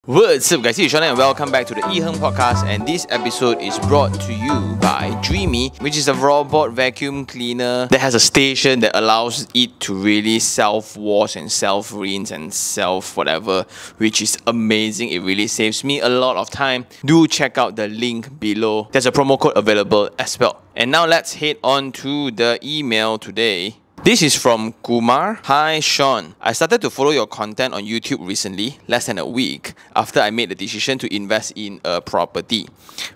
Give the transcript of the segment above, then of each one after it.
What's up guys, this is Sean and welcome back to the iherng podcast, and this episode is brought to you by Dreamy, which is a robot vacuum cleaner that has a station that allows it to really self-wash and self-rinse and self-whatever, which is amazing. It really saves me a lot of time. Do check out the link below. There's a promo code available as well. And now let's head on to the email today. This is from Kumar. Hi Sean, I started to follow your content on YouTube recently, less than a week after I made the decision to invest in a property.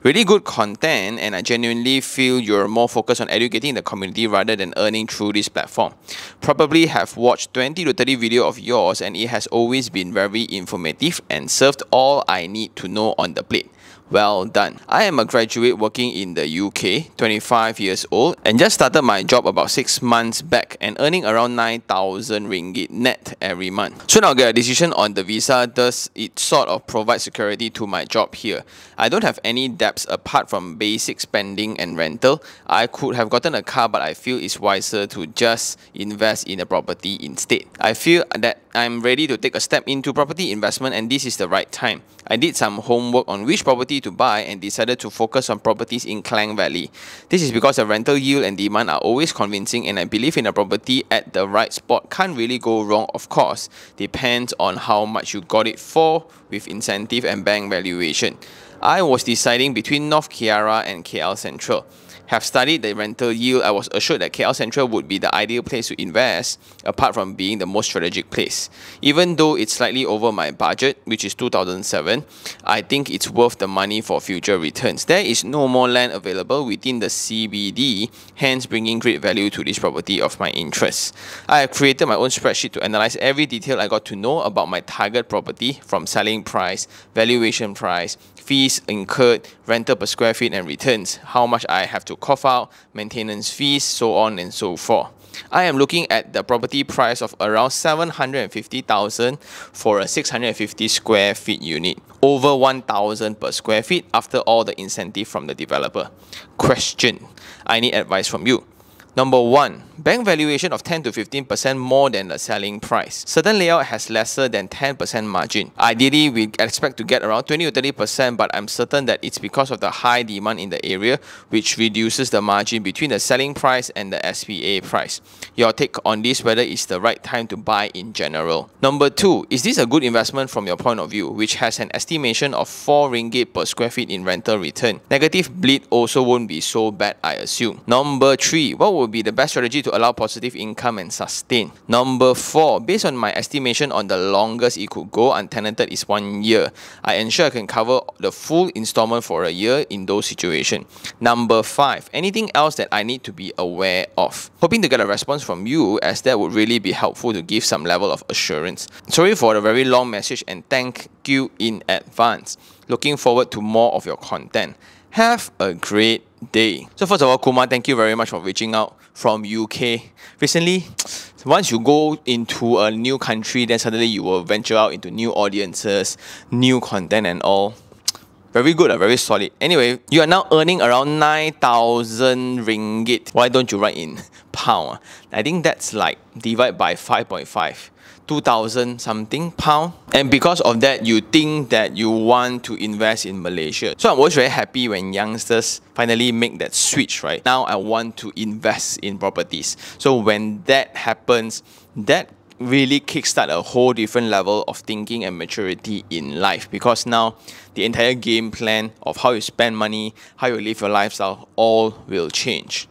Really good content, and I genuinely feel you're more focused on educating the community rather than earning through this platform. Probably have watched 20 to 30 videos of yours, and it has always been very informative and served all I need to know on the plate. Well done. I am a graduate working in the UK, 25 years old, and just started my job about 6 months back and earning around 9,000 ringgit net every month. Soon I'll get a decision on the visa, thus it sort of provides security to my job here. I don't have any debts apart from basic spending and rental. I could have gotten a car, but I feel it's wiser to just invest in a property instead. I feel that I'm ready to take a step into property investment, and this is the right time. I did some homework on which property to buy and decided to focus on properties in Klang Valley. This is because the rental yield and demand are always convincing, and I believe in a property at the right spot can't really go wrong. Of course, depends on how much you got it for with incentive and bank valuation. I was deciding between North Kiara and KL Central. Have studied the rental yield, I was assured that KL Central would be the ideal place to invest, apart from being the most strategic place. Even though it's slightly over my budget, which is 2007, I think it's worth the money for future returns. There is no more land available within the CBD, hence bringing great value to this property of my interest. I have created my own spreadsheet to analyze every detail I got to know about my target property, from selling price, valuation price, fees incurred, rental per square feet and returns, how much I have to cough out, maintenance fees, so on and so forth. I am looking at the property price of around 750,000 for a 650 square feet unit, over 1,000 per square feet after all the incentive from the developer. Question: I need advice from you. Number 1. Bank valuation of 10 to 15% more than the selling price. Certain layout has lesser than 10% margin. Ideally, we expect to get around 20 to 30%, but I'm certain that it's because of the high demand in the area, which reduces the margin between the selling price and the SPA price. Your take on this, whether it's the right time to buy in general. Number 2. Is this a good investment from your point of view, which has an estimation of 4 ringgit per square feet in rental return? Negative bleed also won't be so bad, I assume. Number 3. What would be the best strategy to allow positive income and sustain? Number 4. Based on my estimation on the longest it could go untenanted is 1 year. I ensure I can cover the full installment for a year in those situations. Number 5. Anything else that I need to be aware of? Hoping to get a response from you, as that would really be helpful to give some level of assurance. Sorry for the very long message, and thank you in advance. Looking forward to more of your content. Have a great day. So first of all, Kumar, thank you very much for reaching out from UK. Recently, once you go into a new country, then suddenly you will venture out into new audiences, new content and all. Very good, very solid. Anyway, you are now earning around 9,000 ringgit. Why don't you write in pound? I think that's like divide by 5.5. 2,000 something pound, and because of that you think that you want to invest in Malaysia. So I'm always very happy when youngsters finally make that switch, right? Now I want to invest in properties. So when that happens, that really kickstart a whole different level of thinking and maturity in life, because now the entire game plan of how you spend money, how you live your lifestyle, all will change.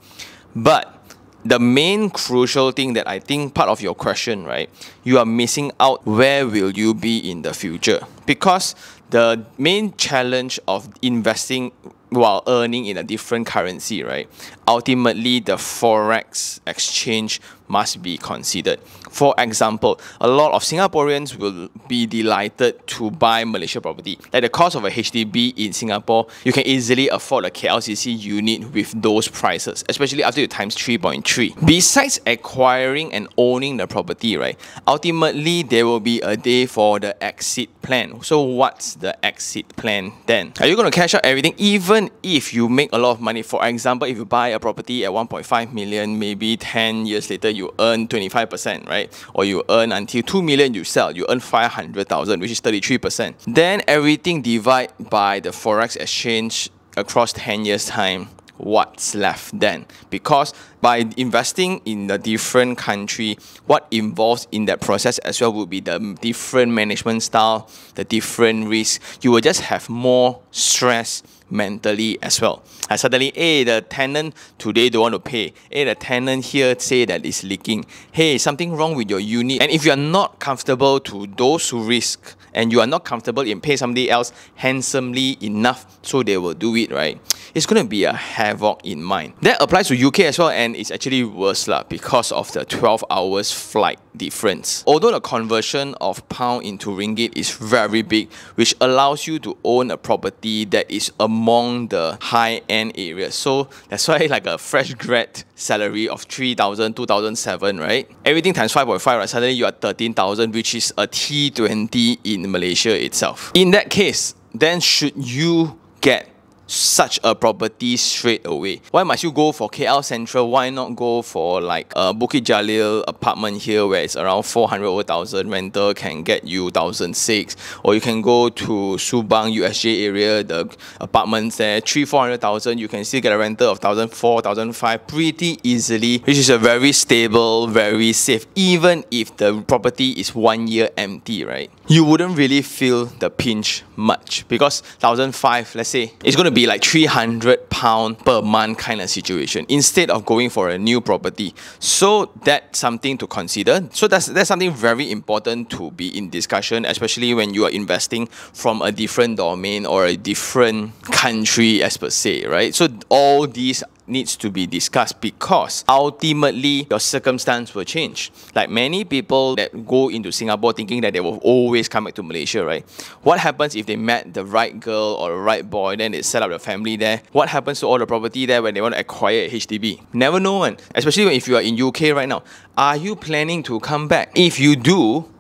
But the main crucial thing that I think part of your question, right, you are missing out where will you be in the future, because the main challenge of investing while earning in a different currency, right, ultimately the forex exchange must be considered. For example, a lot of Singaporeans will be delighted to buy Malaysia property. Like the cost of a HDB in Singapore, you can easily afford a KLCC unit with those prices, especially after you times 3.3. Besides acquiring and owning the property, right, ultimately there will be a day for the exit plan, then. So what's the exit plan then? Are you going to cash out everything even if you make a lot of money? For example, if you buy a property at 1.5 million, maybe 10 years later you earn 25%, right? Or you earn until 2 million, you sell, you earn 500,000, which is 33%. Then everything divide by the forex exchange across 10 years time. What's left then? Because by investing in a different country, what involves in that process as well would be the different management style, the different risks. You will just have more stress mentally as well. And suddenly, hey, the tenant today don't want to pay. Hey, the tenant here say that it's leaking. Hey, something wrong with your unit. And if you are not comfortable to those risks and you are not comfortable in pay somebody else handsomely enough so they will do it, right? It's going to be a havoc in mind. That applies to UK as well, and it's actually worse because of the 12 hours flight difference. Although the conversion of pound into ringgit is very big, which allows you to own a property that is among the high-end areas. So that's why like a fresh grad salary of 3,000, 2,007, right? Everything times 5.5, right? Suddenly you are 13,000, which is a T20 in Malaysia itself. In that case, then should you get such a property straight away? Why must you go for KL Central? Why not go for like a Bukit Jalil apartment here where it's around 400,000, rental can get you 1,600, or you can go to Subang USJ area, the apartments there 300,000-400,000, you can still get a rental of 1,400, 1,500 pretty easily, which is a very stable, very safe. Even if the property is 1 year empty, right? You wouldn't really feel the pinch much because 1,500, let's say, it's going to be like £300 per month kind of situation instead of going for a new property. So that's something to consider. So that's something very important to be in discussion, especially when you are investing from a different domain or a different country as per se, right? So all these needs to be discussed because ultimately your circumstance will change. Like many people that go into Singapore thinking that they will always come back to Malaysia, right? What happens if they met the right girl or the right boy, then they set up a family there? What happens to all the property there when they want to acquire a HDB? Never know one. Especially if you are in UK right now. Are you planning to come back? If you do,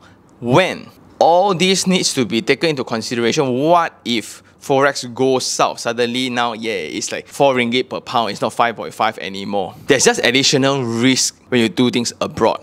when? All this needs to be taken into consideration. What if Forex goes south? Suddenly now, yeah, it's like 4 ringgit per pound. It's not 5.5 anymore. There's just additional risk when you do things abroad.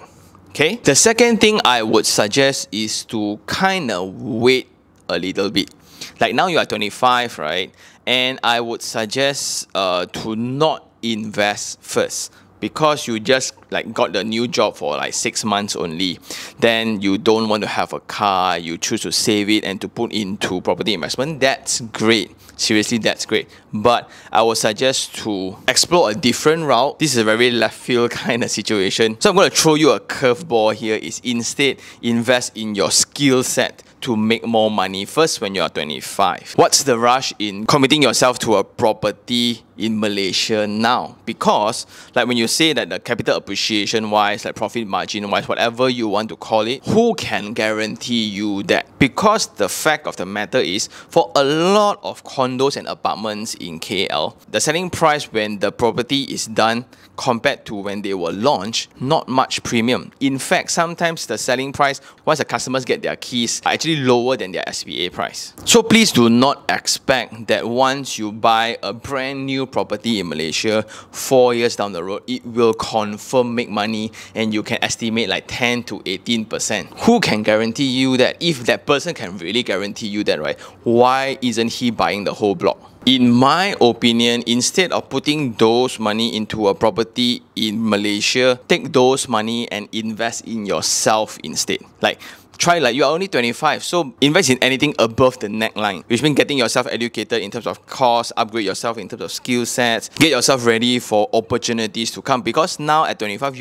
Okay? The second thing I would suggest is to kind of wait a little bit. Like now you are 25, right? And I would suggest to not invest first. Because you just like got the new job for like 6 months only, then you don't want to have a car, you choose to save it and to put into property investment. That's great. Seriously, that's great. But I would suggest to explore a different route. This is a very left field kind of situation. So I'm going to throw you a curveball here. Is instead invest in your skill set to make more money first when you are 25. What's the rush in committing yourself to a property in Malaysia now? Because like when you say that the capital appreciation wise, like profit margin wise, whatever you want to call it, who can guarantee you that? Because the fact of the matter is, for a lot of condos and apartments in KL, the selling price when the property is done compared to when they were launched, not much premium. In fact, sometimes the selling price once the customers get their keys are actually lower than their SPA price. So please do not expect that once you buy a brand new property in Malaysia, 4 years down the road, it will confirm make money and you can estimate like 10 to 18%. Who can guarantee you that? If that person can really guarantee you that, right, why isn't he buying the whole block? In my opinion, instead of putting those money into a property in Malaysia, take those money and invest in yourself instead. Like you are only 25, so invest in anything above the neckline, which means getting yourself educated in terms of course, upgrade yourself in terms of skill sets, get yourself ready for opportunities to come. Because now at 25,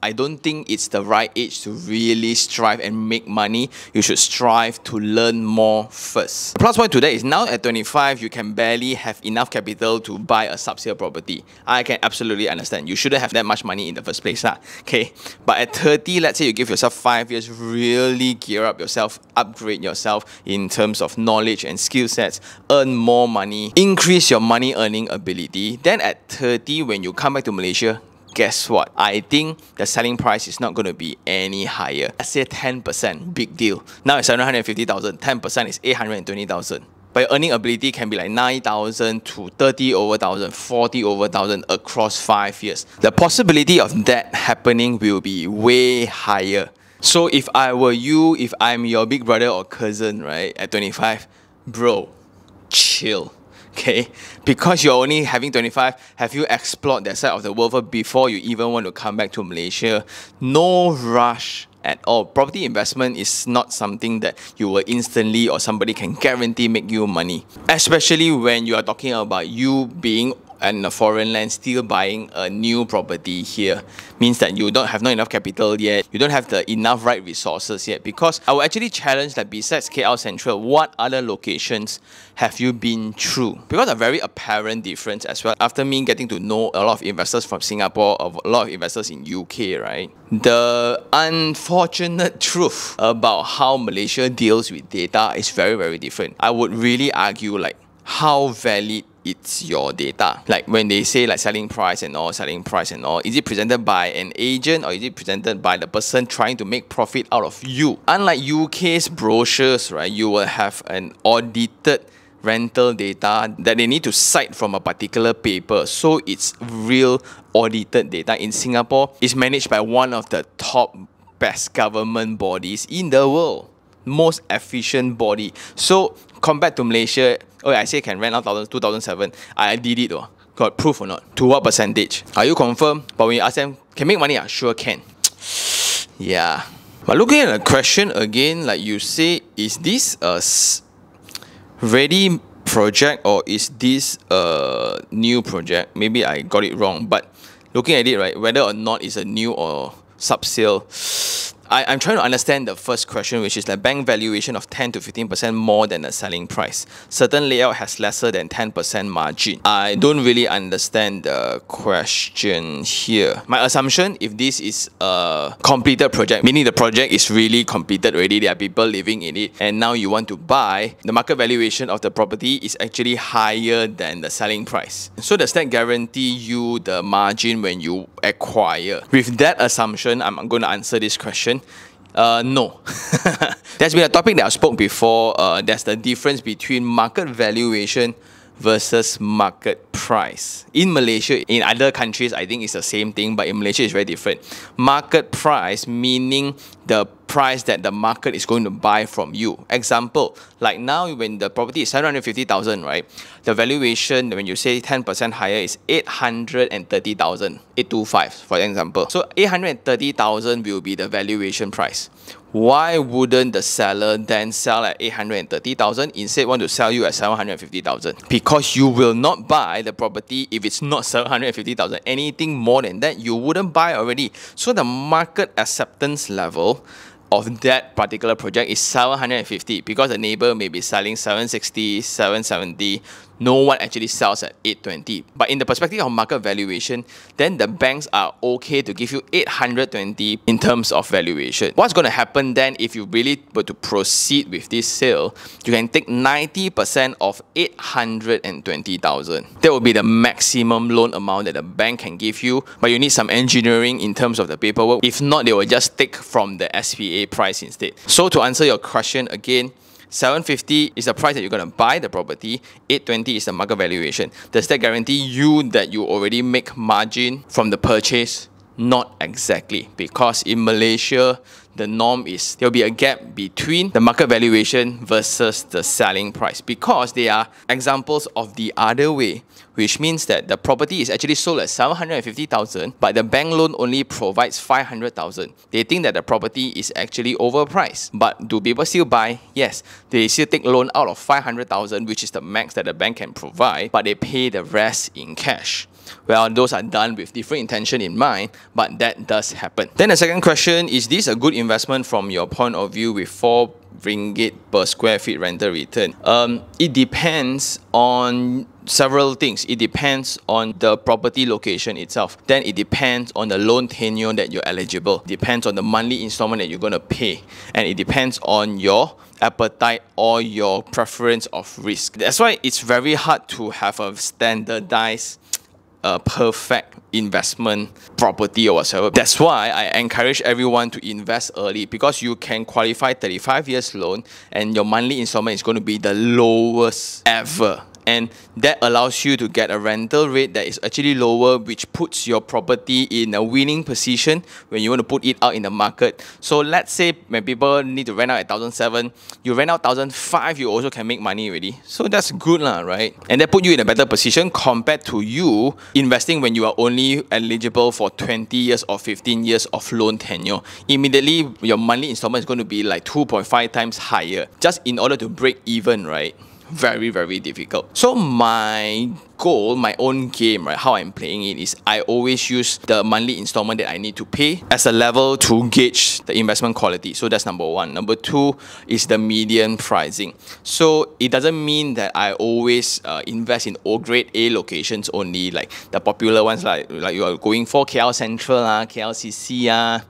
I don't think it's the right age to really strive and make money. You should strive to learn more first. The plus point to that is now at 25, you can barely have enough capital to buy a sub-sale property. I can absolutely understand. You shouldn't have that much money in the first place. Okay? But at 30, let's say you give yourself 5 years, really gear up yourself, upgrade yourself in terms of knowledge and skill sets, earn more money, increase your money earning ability. Then at 30, when you come back to Malaysia, guess what? I think the selling price is not going to be any higher. Let's say 10%, big deal. Now it's 750,000, 10% is 820,000. But your earning ability can be like 9,000 to 30 over 1,000, 40 over 1,000 across 5 years. The possibility of that happening will be way higher. So if I were you, if I'm your big brother or cousin, right, at 25, bro, chill. Okay, because you're only having 25, have you explored that side of the world before you even want to come back to Malaysia? No rush at all. Property investment is not something that you will instantly or somebody can guarantee make you money. Especially when you are talking about you being in a foreign land still buying a new property here. Means that you don't have not enough capital yet, you don't have the enough right resources yet. Because I will actually challenge that besides KL Central, what other locations have you been through? Because a very apparent difference as well, after me getting to know a lot of investors from Singapore, a lot of investors in UK, right? The unfortunate truth about how Malaysia deals with data is very, very different. I would really argue like how valid it's your data. Like when they say like selling price and all, is it presented by an agent or is it presented by the person trying to make profit out of you? Unlike UK's brochures, right, you will have an audited rental data that they need to cite from a particular paper. So it's real audited data. In Singapore, it's managed by one of the top best government bodies in the world. Most efficient body. So compared to Malaysia, I say can rent out 2007. I did it. Got proof or not? To what percentage? Are you confirmed? But when you ask them, can make money? Sure can. Yeah. But looking at the question again, like you say, is this a ready project or is this a new project? Maybe I got it wrong. But looking at it, right, whether or not it's a new or sub-sale, I'm trying to understand the first question, which is the bank valuation of 10 to 15% more than the selling price. Certain layout has lesser than 10% margin. I don't really understand the question here. My assumption, if this is a completed project, meaning the project is really completed already, there are people living in it, and now you want to buy, the market valuation of the property is actually higher than the selling price. So does that guarantee you the margin when you acquire? With that assumption, I'm going to answer this question. No. There's been a topic that I spoke before. There's the difference between market valuation versus market price. In Malaysia, in other countries, I think it's the same thing, but in Malaysia, it's very different. Market price meaning the price that the market is going to buy from you. Example, like now when the property is 750,000, right? The valuation, when you say 10% higher, is 830,000, 825 for example. So 830,000 will be the valuation price. Why wouldn't the seller then sell at 830,000 instead want to sell you at 750,000? Because you will not buy the property if it's not 750,000. Anything more than that, you wouldn't buy already. So the market acceptance level of that particular project is 750 because the neighbor may be selling 760, 770. No one actually sells at 820. But in the perspective of market valuation, then the banks are okay to give you 820 in terms of valuation. What's going to happen then if you really were to proceed with this sale? You can take 90% of 820,000. That will be the maximum loan amount that the bank can give you, but you need some engineering in terms of the paperwork. If not, they will just take from the SPA price instead. So to answer your question again, 750 is the price that you're going to buy the property. 820 is the market valuation. Does that guarantee you that you already make margin from the purchase? Not exactly, because in Malaysia, the norm is there will be a gap between the market valuation versus the selling price, because they are examples of the other way, which means that the property is actually sold at 750,000, but the bank loan only provides 500,000. They think that the property is actually overpriced. But do people still buy? Yes. They still take loan out of 500,000, which is the max that the bank can provide, but they pay the rest in cash. Well, those are done with different intention in mind, but that does happen. Then the second question, is this a good investment from your point of view with 4 ringgit per square feet rental return? It depends on several things. It depends on the property location itself. Then it depends on the loan tenure that you're eligible. It depends on the monthly installment that you're going to pay. And it depends on your appetite or your preference of risk. That's why it's very hard to have a standardized a perfect investment property or whatsoever. That's why I encourage everyone to invest early, because you can qualify 35 years loan and your monthly installment is going to be the lowest ever. And that allows you to get a rental rate that is actually lower, which puts your property in a winning position when you want to put it out in the market. So let's say when people need to rent out at 1,700, you rent out 1,500, you also can make money already. So that's good lah, right? And that put you in a better position compared to you investing when you are only eligible for 20 years or 15 years of loan tenure. Immediately, your monthly installment is going to be like 2.5 times higher, just in order to break even, right? Very, very difficult. So my goal, my own game, right, how I'm playing it is I always use the monthly installment that I need to pay as a level to gauge the investment quality. So that's number one. Number two is the median pricing. So it doesn't mean that I always invest in grade A locations only, like the popular ones like you are going for KL Central, KLCC.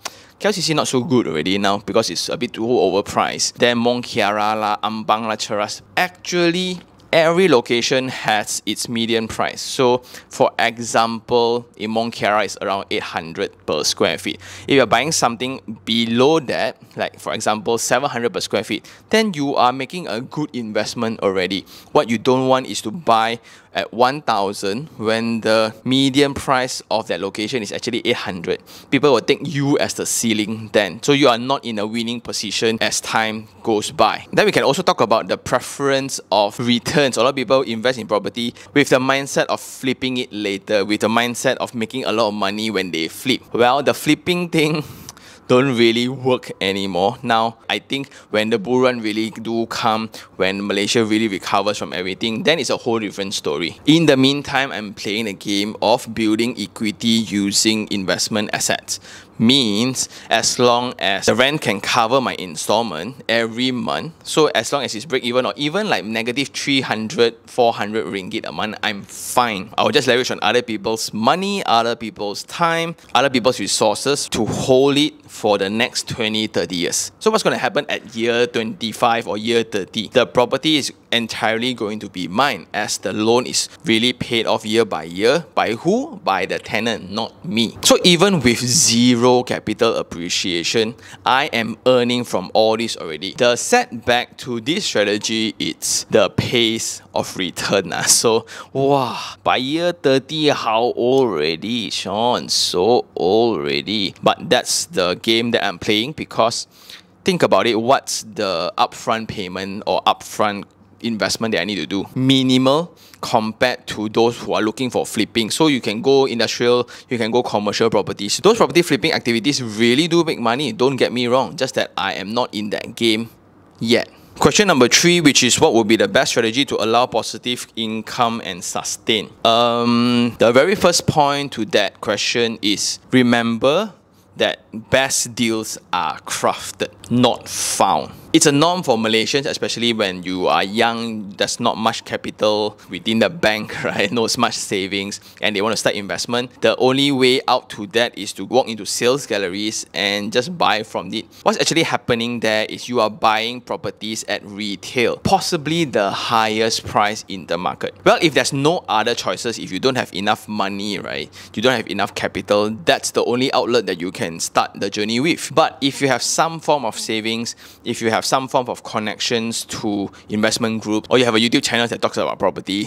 KLCC not so good already now because it's a bit too overpriced. Then Mont Kiara lah, Ambang lah, Cheras. Actually, every location has its median price. So, for example, in Mont Kiara is around 800 per square feet. If you're buying something below that, like for example 700 per square feet, then you are making a good investment already. What you don't want is to buy at 1,000 when the median price of that location is actually 800. People will take you as the ceiling then. So you are not in a winning position as time goes by. Then we can also talk about the preference of returns. A lot of people invest in property with the mindset of flipping it later, with the mindset of making a lot of money when they flip. Well, the flipping thing don't really work anymore. Now, I think when the bull run really do come, when Malaysia really recovers from everything, then it's a whole different story. In the meantime, I'm playing a game of building equity using investment assets. Means as long as the rent can cover my installment every month, so as long as it's break even or even like negative 300, 400 ringgit a month, I'm fine. I'll just leverage on other people's money, other people's time, other people's resources to hold it for the next 20, 30 years. So what's going to happen at year 25 or year 30? The property is entirely going to be mine as the loan is really paid off year by year. By who? By the tenant, not me. So even with zero capital appreciation, I am earning from all this already. The setback to this strategy is the pace of return. So, wow, by year 30, how old already, Sean? So old already. But that's the game that I'm playing, because think about it, what's the upfront payment or upfront investment that I need to do? Minimal compared to those who are looking for flipping. So you can go industrial, you can go commercial properties. Those property flipping activities really do make money, don't get me wrong, just that I am not in that game yet. Question number 3, which is what would be the best strategy to allow positive income and sustain? The very first point to that question is remember that best deals are crafted, not found. It's a norm for Malaysians, especially when you are young, there's not much capital within the bank, right? Not much savings, and they want to start investment. The only way out to that is to walk into sales galleries and just buy from it. What's actually happening there is you are buying properties at retail, possibly the highest price in the market. Well, if there's no other choices, if you don't have enough money, right? You don't have enough capital, that's the only outlet that you can start the journey with. But if you have some form of savings, if you have some form of connections to investment group, or you have a YouTube channel that talks about property,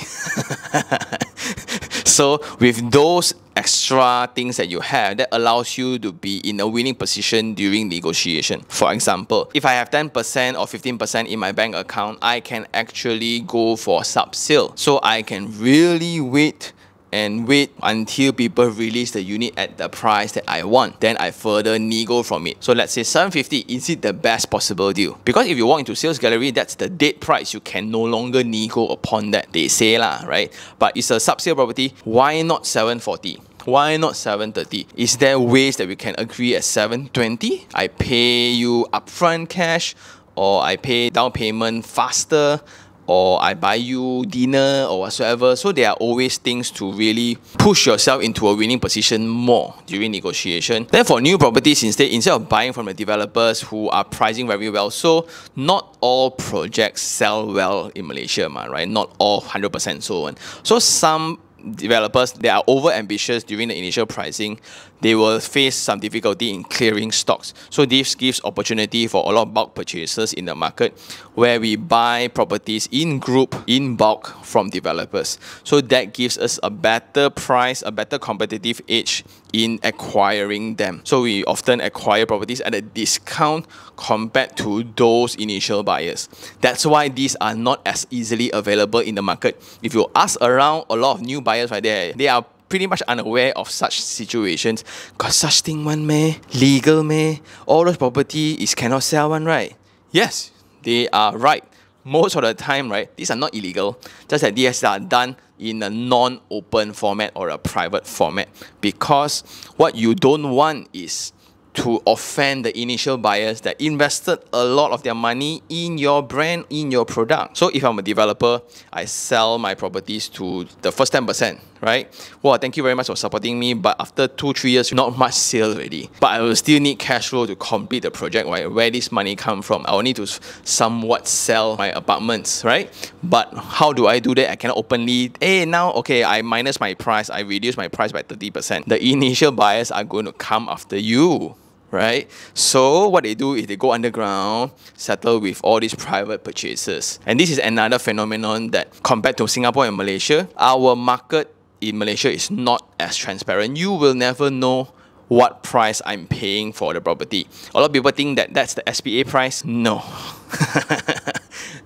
so with those extra things that you have, that allows you to be in a winning position during negotiation. For example, if I have 10% or 15% in my bank account, I can actually go for sub-sale. So I can really wait until people release the unit at the price that I want. Then I further nego from it. So let's say 750, is it the best possible deal? Because if you walk into sales gallery, that's the dead price. You can no longer nego upon that. They say lah, right? But it's a sub-sale property. Why not 740? Why not 730? Is there ways that we can agree at 720? I pay you upfront cash, or I pay down payment faster, or I buy you dinner or whatsoever. So there are always things to really push yourself into a winning position more during negotiation. Then for new properties, instead of buying from the developers who are pricing very well, so not all projects sell well in Malaysia, right? Not all 100% so on. So some developers that are over ambitious during the initial pricing, they will face some difficulty in clearing stocks. So this gives opportunity for a lot of bulk purchasers in the market where we buy properties in group, in bulk from developers. So that gives us a better price, a better competitive edge in acquiring them. So we often acquire properties at a discount compared to those initial buyers. That's why these are not as easily available in the market. If you ask around a lot of new buyers right there, they are pretty much unaware of such situations. Got such thing one meh? Legal meh? All those property is cannot sell one, right? Yes, they are right. Most of the time, right, these are not illegal. Just that these are done in a non-open format or a private format. Because what you don't want is to offend the initial buyers that invested a lot of their money in your brand, in your product. So if I'm a developer, I sell my properties to the first 10%, right? Well, thank you very much for supporting me, but after 2-3 years, not much sale already. But I will still need cash flow to complete the project, right? Where this money come from? I will need to somewhat sell my apartments, right? But how do I do that? I cannot openly, hey, now, okay, I minus my price, I reduce my price by 30%. The initial buyers are going to come after you, right? So what they do is they go underground, settle with all these private purchasers. And this is another phenomenon that compared to Singapore and Malaysia, our market in Malaysia is not as transparent. You will never know what price I'm paying for the property. A lot of people think that that's the SPA price. No.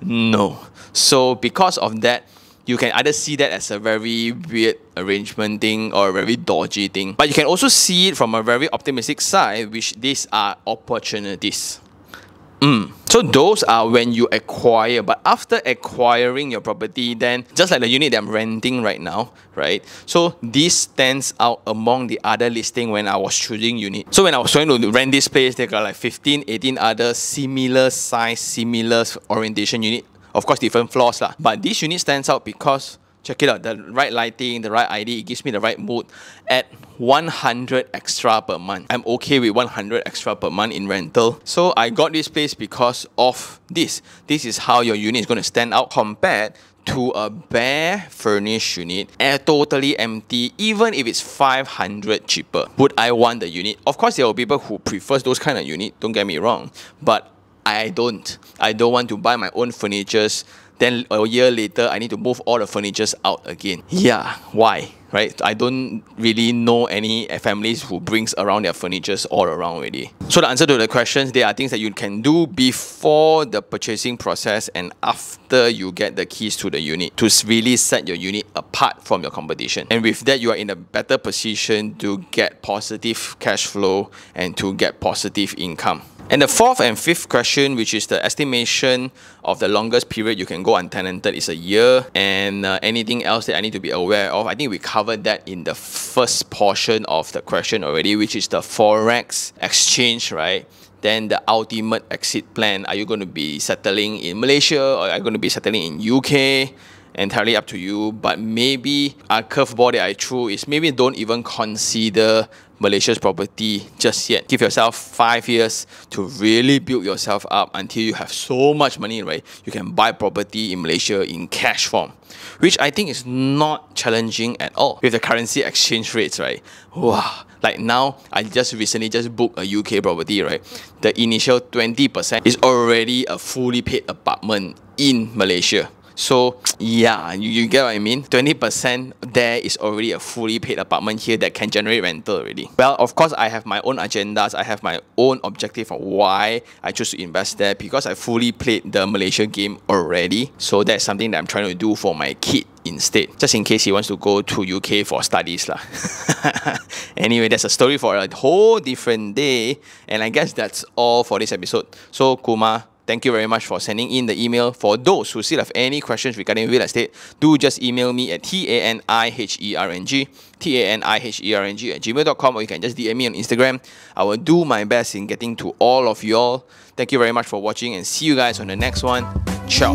No. So because of that, you can either see that as a very weird arrangement thing or a very dodgy thing. But you can also see it from a very optimistic side, which these are opportunities. So those are when you acquire. But after acquiring your property, then just like the unit that I'm renting right now, right? So this stands out among the other listing when I was choosing unit. So when I was trying to rent this place, they got like 15, 18 other similar size, similar orientation unit. Of course, different floors lah. But this unit stands out because, check it out, the right lighting, the right ID, it gives me the right mood at 100 extra per month. I'm okay with 100 extra per month in rental. So I got this place because of this. This is how your unit is going to stand out compared to a bare furnished unit and totally empty, even if it's 500 cheaper. Would I want the unit? Of course, there are people who prefers those kind of unit, don't get me wrong. But I don't want to buy my own furnitures. Then a year later, I need to move all the furnitures out again. Yeah, why? Right? I don't really know any families who brings around their furnitures all around already. So the answer to the questions, there are things that you can do before the purchasing process and after you get the keys to the unit to really set your unit apart from your competition. And with that, you are in a better position to get positive cash flow and to get positive income. And the fourth and fifth question, which is the estimation of the longest period you can go untenanted, is a year. And anything else that I need to be aware of, I think we covered that in the first portion of the question already, which is the forex exchange, right? Then the ultimate exit plan. Are you going to be settling in Malaysia or are you going to be settling in UK? Entirely up to you. But maybe a curveball that I threw is maybe don't even consider Malaysia's property just yet. Give yourself 5 years to really build yourself up until you have so much money, right? You can buy property in Malaysia in cash form, which I think is not challenging at all with the currency exchange rates, right? Wow. Like now, I recently booked a UK property, right? The initial 20% is already a fully paid apartment in Malaysia. So yeah, you get what I mean? 20% there is already a fully paid apartment here that can generate rental already. Well, of course, I have my own agendas. I have my own objective of why I choose to invest there because I fully played the Malaysia game already. So that's something that I'm trying to do for my kid instead, just in case he wants to go to UK for studies lah. Anyway, that's a story for a whole different day. And I guess that's all for this episode. So Kumar, thank you very much for sending in the email. For those who still have any questions regarding real estate, do just email me at taniherng@gmail.com, or you can just DM me on Instagram. I will do my best in getting to all of y'all. Thank you very much for watching and see you guys on the next one. Ciao.